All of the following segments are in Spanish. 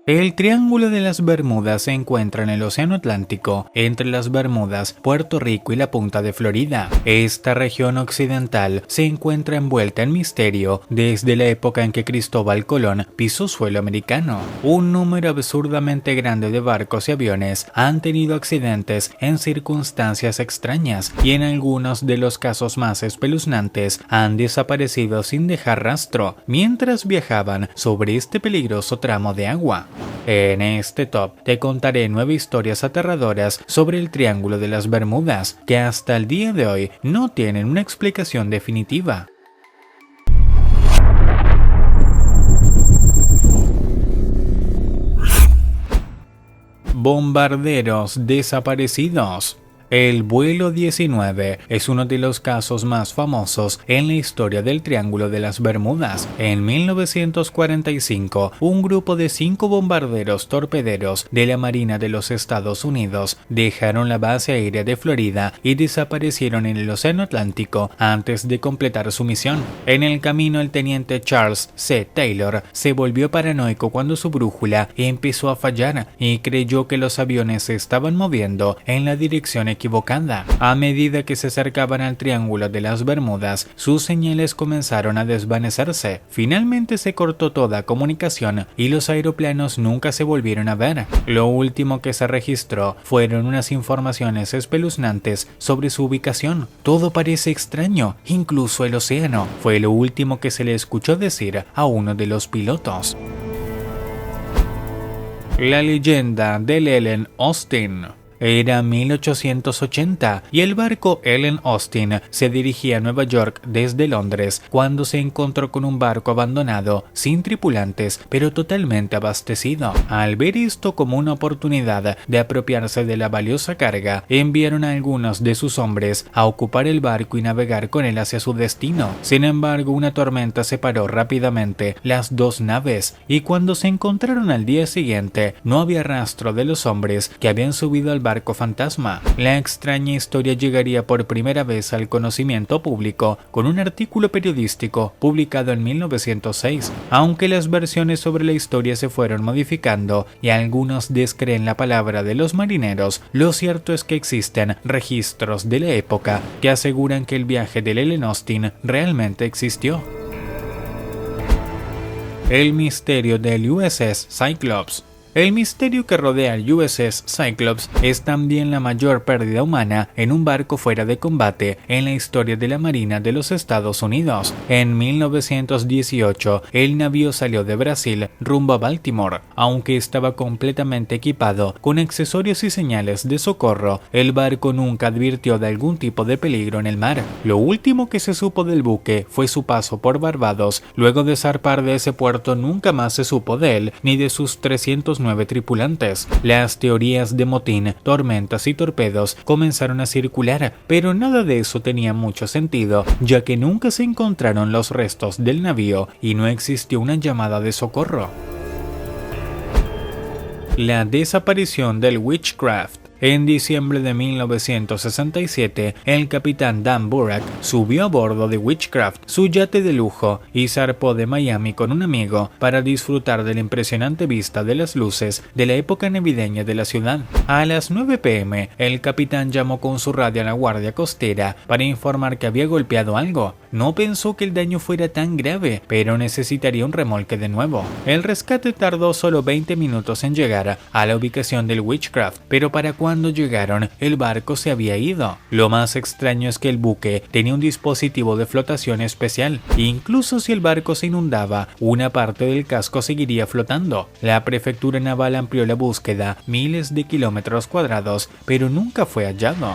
El Triángulo de las Bermudas se encuentra en el Océano Atlántico, entre las Bermudas, Puerto Rico y la punta de Florida. Esta región occidental se encuentra envuelta en misterio desde la época en que Cristóbal Colón pisó suelo americano. Un número absurdamente grande de barcos y aviones han tenido accidentes en circunstancias extrañas y en algunos de los casos más espeluznantes han desaparecido sin dejar rastro mientras viajaban sobre este peligroso tramo de agua. En este top te contaré 9 historias aterradoras sobre el Triángulo de las Bermudas que hasta el día de hoy no tienen una explicación definitiva. Bombarderos desaparecidos. El vuelo 19 es uno de los casos más famosos en la historia del Triángulo de las Bermudas. En 1945, un grupo de 5 bombarderos torpederos de la Marina de los Estados Unidos dejaron la base aérea de Florida y desaparecieron en el Océano Atlántico antes de completar su misión. En el camino, el teniente Charles C. Taylor se volvió paranoico cuando su brújula empezó a fallar y creyó que los aviones se estaban moviendo en la dirección equivocada. A medida que se acercaban al Triángulo de las Bermudas, sus señales comenzaron a desvanecerse. Finalmente se cortó toda comunicación y los aeroplanos nunca se volvieron a ver. Lo último que se registró fueron unas informaciones espeluznantes sobre su ubicación. Todo parece extraño, incluso el océano. Fue lo último que se le escuchó decir a uno de los pilotos. La leyenda del Ellen Austin. Era 1880 y el barco Ellen Austin se dirigía a Nueva York desde Londres cuando se encontró con un barco abandonado, sin tripulantes, pero totalmente abastecido. Al ver esto como una oportunidad de apropiarse de la valiosa carga, enviaron a algunos de sus hombres a ocupar el barco y navegar con él hacia su destino. Sin embargo, una tormenta separó rápidamente las dos naves y cuando se encontraron al día siguiente, no había rastro de los hombres que habían subido al barco fantasma. La extraña historia llegaría por primera vez al conocimiento público con un artículo periodístico publicado en 1906. Aunque las versiones sobre la historia se fueron modificando y algunos descreen la palabra de los marineros, lo cierto es que existen registros de la época que aseguran que el viaje del Ellen Austin realmente existió. El misterio del USS Cyclops. El misterio que rodea al USS Cyclops es también la mayor pérdida humana en un barco fuera de combate en la historia de la Marina de los Estados Unidos. En 1918, el navío salió de Brasil rumbo a Baltimore. Aunque estaba completamente equipado con accesorios y señales de socorro, el barco nunca advirtió de algún tipo de peligro en el mar. Lo último que se supo del buque fue su paso por Barbados. Luego de zarpar de ese puerto, nunca más se supo de él ni de sus 309 tripulantes. Las teorías de motín, tormentas y torpedos comenzaron a circular, pero nada de eso tenía mucho sentido, ya que nunca se encontraron los restos del navío y no existió una llamada de socorro. La desaparición del Witchcraft. En diciembre de 1967, el capitán Dan Burach subió a bordo de Witchcraft, su yate de lujo, y zarpó de Miami con un amigo para disfrutar de la impresionante vista de las luces de la época navideña de la ciudad. A las 9 p.m., el capitán llamó con su radio a la guardia costera para informar que había golpeado algo. No pensó que el daño fuera tan grave, pero necesitaría un remolque de nuevo. El rescate tardó solo 20 minutos en llegar a la ubicación del Witchcraft, pero para cuando llegaron, el barco se había ido. Lo más extraño es que el buque tenía un dispositivo de flotación especial. Incluso si el barco se inundaba, una parte del casco seguiría flotando. La prefectura naval amplió la búsqueda miles de kilómetros cuadrados, pero nunca fue hallado.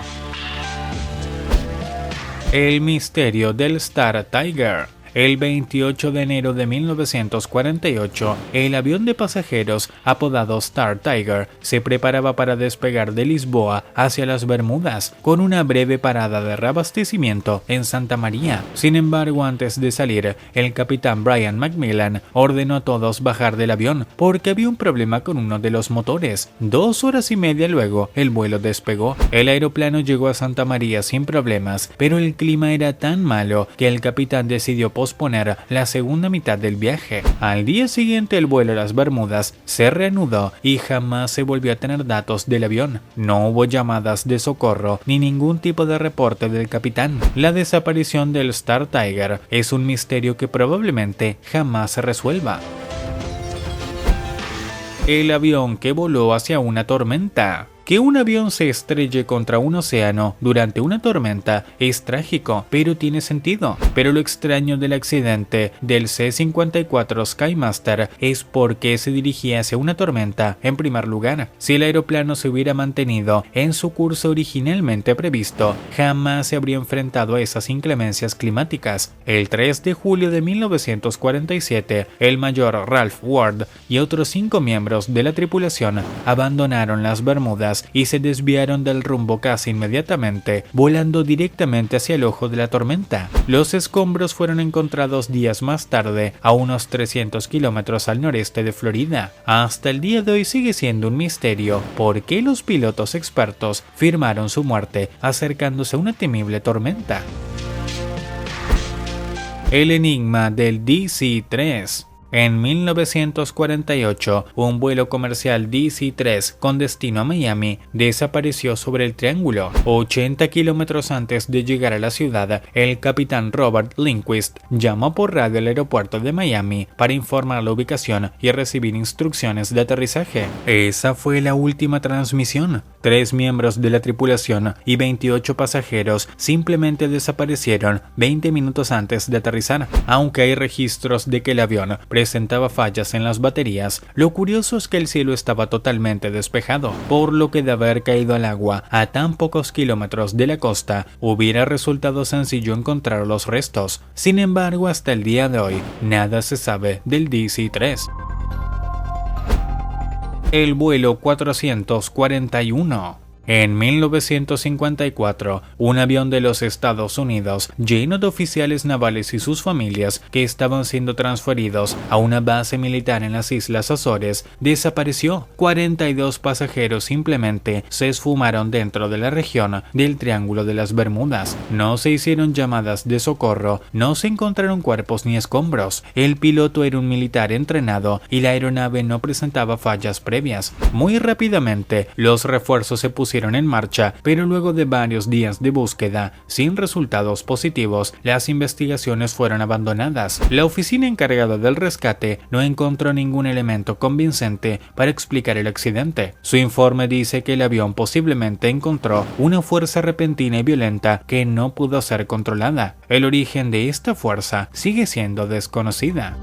El misterio del Star Tiger. El 28 de enero de 1948, el avión de pasajeros apodado Star Tiger se preparaba para despegar de Lisboa hacia las Bermudas, con una breve parada de reabastecimiento en Santa María. Sin embargo, antes de salir, el capitán Brian Macmillan ordenó a todos bajar del avión porque había un problema con uno de los motores. 2 horas y media luego, el vuelo despegó. El aeroplano llegó a Santa María sin problemas, pero el clima era tan malo que el capitán decidió posponer la segunda mitad del viaje. Al día siguiente el vuelo a las Bermudas se reanudó y jamás se volvió a tener datos del avión. No hubo llamadas de socorro ni ningún tipo de reporte del capitán. La desaparición del Star Tiger es un misterio que probablemente jamás se resuelva. El avión que voló hacia una tormenta. Que un avión se estrelle contra un océano durante una tormenta es trágico, pero tiene sentido. Pero lo extraño del accidente del C-54 Skymaster es porque se dirigía hacia una tormenta en primer lugar. Si el aeroplano se hubiera mantenido en su curso originalmente previsto, jamás se habría enfrentado a esas inclemencias climáticas. El 3 de julio de 1947, el mayor Ralph Ward y otros 5 miembros de la tripulación abandonaron las Bermudas y se desviaron del rumbo casi inmediatamente, volando directamente hacia el ojo de la tormenta. Los escombros fueron encontrados días más tarde, a unos 300 kilómetros al noreste de Florida. Hasta el día de hoy sigue siendo un misterio por qué los pilotos expertos firmaron su muerte acercándose a una temible tormenta. El enigma del DC-3. En 1948, un vuelo comercial DC-3 con destino a Miami desapareció sobre el Triángulo. 80 kilómetros antes de llegar a la ciudad, el capitán Robert Lindquist llamó por radio al aeropuerto de Miami para informar la ubicación y recibir instrucciones de aterrizaje. Esa fue la última transmisión. 3 miembros de la tripulación y 28 pasajeros simplemente desaparecieron 20 minutos antes de aterrizar. Aunque hay registros de que el avión presentaba fallas en las baterías, lo curioso es que el cielo estaba totalmente despejado, por lo que de haber caído al agua a tan pocos kilómetros de la costa, hubiera resultado sencillo encontrar los restos. Sin embargo, hasta el día de hoy, nada se sabe del DC-3. El vuelo 441. En 1954, un avión de los Estados Unidos, lleno de oficiales navales y sus familias que estaban siendo transferidos a una base militar en las Islas Azores, desapareció. 42 pasajeros simplemente se esfumaron dentro de la región del Triángulo de las Bermudas. No se hicieron llamadas de socorro, no se encontraron cuerpos ni escombros. El piloto era un militar entrenado y la aeronave no presentaba fallas previas. Muy rápidamente, los refuerzos se pusieron en marcha, pero luego de varios días de búsqueda sin resultados positivos, las investigaciones fueron abandonadas. La oficina encargada del rescate no encontró ningún elemento convincente para explicar el accidente. Su informe dice que el avión posiblemente encontró una fuerza repentina y violenta que no pudo ser controlada. El origen de esta fuerza sigue siendo desconocida.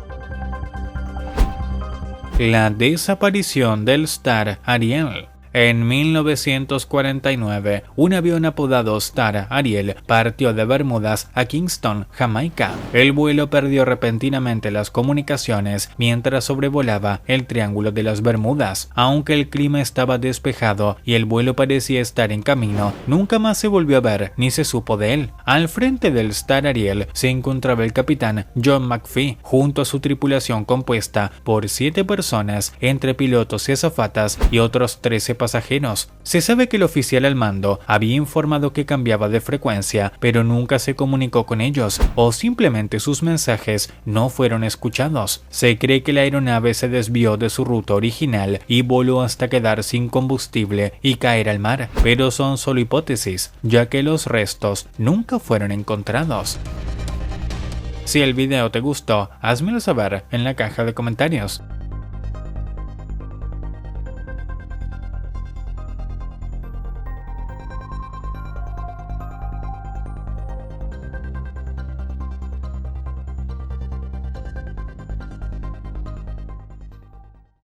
La desaparición del Star Ariel. En 1949, un avión apodado Star Ariel partió de Bermudas a Kingston, Jamaica. El vuelo perdió repentinamente las comunicaciones mientras sobrevolaba el Triángulo de las Bermudas. Aunque el clima estaba despejado y el vuelo parecía estar en camino, nunca más se volvió a ver ni se supo de él. Al frente del Star Ariel se encontraba el capitán John McPhee, junto a su tripulación compuesta por 7 personas, entre pilotos y azafatas y otros 13 pasajeros. Se sabe que el oficial al mando había informado que cambiaba de frecuencia, pero nunca se comunicó con ellos, o simplemente sus mensajes no fueron escuchados. Se cree que la aeronave se desvió de su ruta original y voló hasta quedar sin combustible y caer al mar, pero son solo hipótesis, ya que los restos nunca fueron encontrados. Si el video te gustó, házmelo saber en la caja de comentarios.